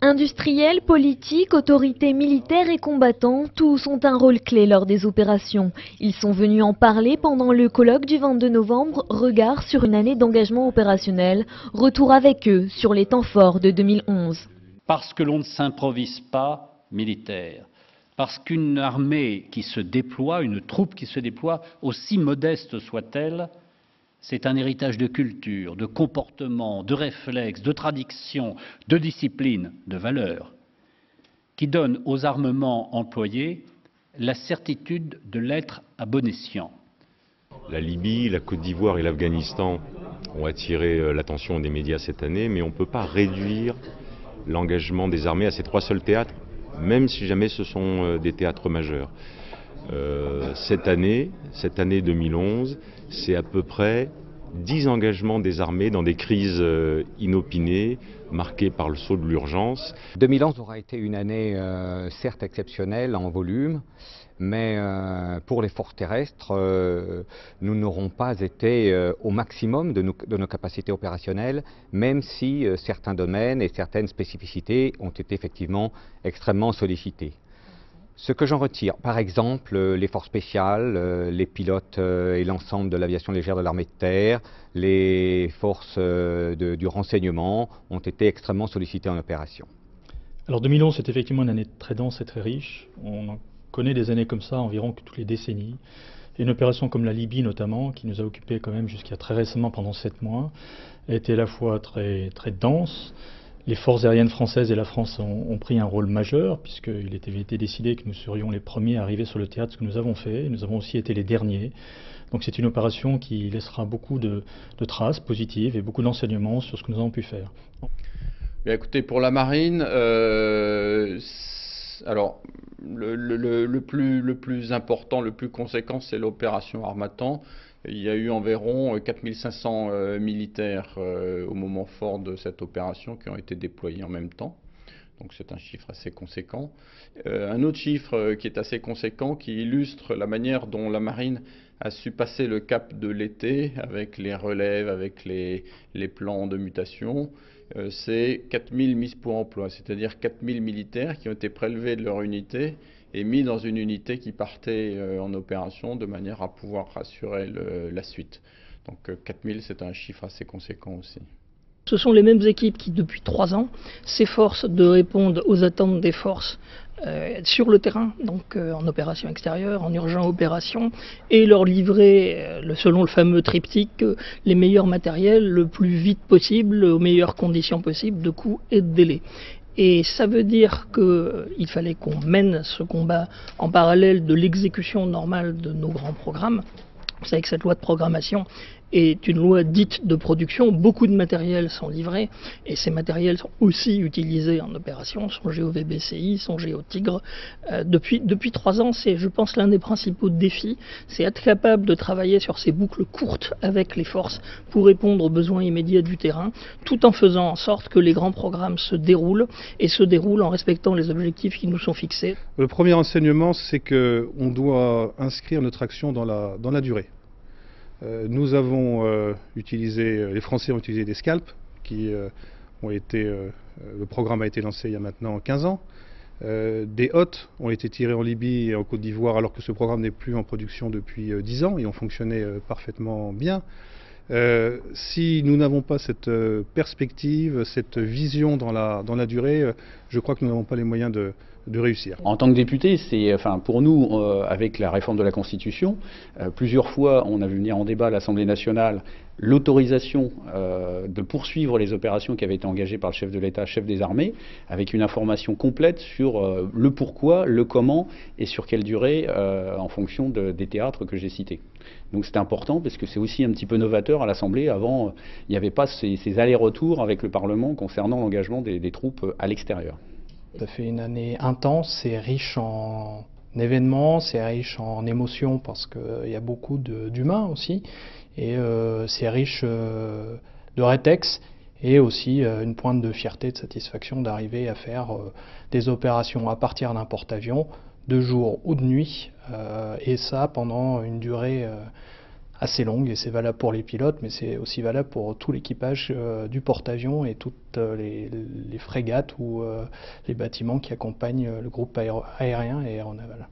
Industriels, politiques, autorités militaires et combattants, tous ont un rôle clé lors des opérations. Ils sont venus en parler pendant le colloque du 22 novembre, regard sur une année d'engagement opérationnel, retour avec eux sur les temps forts de 2011. Parce que l'on ne s'improvise pas militaire, parce qu'une armée qui se déploie, une troupe qui se déploie, aussi modeste soit-elle, c'est un héritage de culture, de comportement, de réflexes, de tradition, de discipline, de valeurs, qui donne aux armements employés la certitude de l'être à bon escient. La Libye, la Côte d'Ivoire et l'Afghanistan ont attiré l'attention des médias cette année, mais on ne peut pas réduire l'engagement des armées à ces trois seuls théâtres, même si jamais ce sont des théâtres majeurs. Cette année 2011, c'est à peu près 10 engagements des armées dans des crises inopinées, marquées par le sceau de l'urgence. 2011 aura été une année certes exceptionnelle en volume, mais pour les forces terrestres, nous n'aurons pas été au maximum de nos capacités opérationnelles, même si certains domaines et certaines spécificités ont été effectivement extrêmement sollicités. Ce que j'en retire, par exemple, les forces spéciales, les pilotes et l'ensemble de l'aviation légère de l'armée de terre, les forces du renseignement ont été extrêmement sollicités en opération. Alors 2011, c'est effectivement une année très dense et très riche. On en connaît des années comme ça environ toutes les décennies. Une opération comme la Libye notamment, qui nous a occupés quand même jusqu'à très récemment pendant 7 mois, a été à la fois très dense. Les forces aériennes françaises et la France ont pris un rôle majeur, puisqu'il avait été décidé que nous serions les premiers à arriver sur le théâtre, ce que nous avons fait. Nous avons aussi été les derniers. Donc c'est une opération qui laissera beaucoup de traces positives et beaucoup d'enseignements sur ce que nous avons pu faire. Bien, écoutez, pour la marine, alors le plus important, le plus conséquent, c'est l'opération Harmattan. Il y a eu environ 4500 militaires au moment fort de cette opération qui ont été déployés en même temps. Donc c'est un chiffre assez conséquent. Un autre chiffre qui est assez conséquent, qui illustre la manière dont la marine a su passer le cap de l'été avec les relèves, avec les plans de mutation, c'est 4000 mises pour emploi, c'est-à-dire 4000 militaires qui ont été prélevés de leur unité et mis dans une unité qui partait en opération de manière à pouvoir assurer la suite. Donc 4000, c'est un chiffre assez conséquent aussi. Ce sont les mêmes équipes qui, depuis 3 ans, s'efforcent de répondre aux attentes des forces sur le terrain, donc en opération extérieure, en urgent opération, et leur livrer, selon le fameux triptyque, les meilleurs matériels le plus vite possible, aux meilleures conditions possibles de coût et de délai. Et ça veut dire qu'il fallait qu'on mène ce combat en parallèle de l'exécution normale de nos grands programmes. Vous savez que cette loi de programmation est une loi dite de production. Beaucoup de matériels sont livrés et ces matériels sont aussi utilisés en opération. Songez au VBCI, songez au Tigre. Depuis 3 ans, c'est, je pense, l'un des principaux défis. C'est être capable de travailler sur ces boucles courtes avec les forces pour répondre aux besoins immédiats du terrain, tout en faisant en sorte que les grands programmes se déroulent et se déroulent en respectant les objectifs qui nous sont fixés. Le premier enseignement, c'est qu'on doit inscrire notre action dans la durée. Nous avons les Français ont utilisé des scalps qui le programme a été lancé il y a maintenant 15 ans. Des hottes ont été tirés en Libye et en Côte d'Ivoire alors que ce programme n'est plus en production depuis 10 ans et ont fonctionné parfaitement bien. Si nous n'avons pas cette perspective, cette vision dans la durée, je crois que nous n'avons pas les moyens de réussir. En tant que député, pour nous, avec la réforme de la Constitution, plusieurs fois on a vu venir en débat à l'Assemblée nationale l'autorisation de poursuivre les opérations qui avaient été engagées par le chef de l'État, chef des armées, avec une information complète sur le pourquoi, le comment et sur quelle durée en fonction des théâtres que j'ai cités. Donc c'est important parce que c'est aussi un petit peu novateur à l'Assemblée. Avant, il n'y avait pas ces allers-retours avec le Parlement concernant l'engagement des troupes à l'extérieur. Ça fait une année intense, c'est riche en événements, c'est riche en émotions parce qu'il y a beaucoup d'humains aussi, et c'est riche de rétex et aussi une pointe de fierté, de satisfaction d'arriver à faire des opérations à partir d'un porte-avions, de jour ou de nuit, et ça pendant une durée assez longue et c'est valable pour les pilotes, mais c'est aussi valable pour tout l'équipage du porte-avions et toutes les frégates ou les bâtiments qui accompagnent le groupe aérien et aéronaval.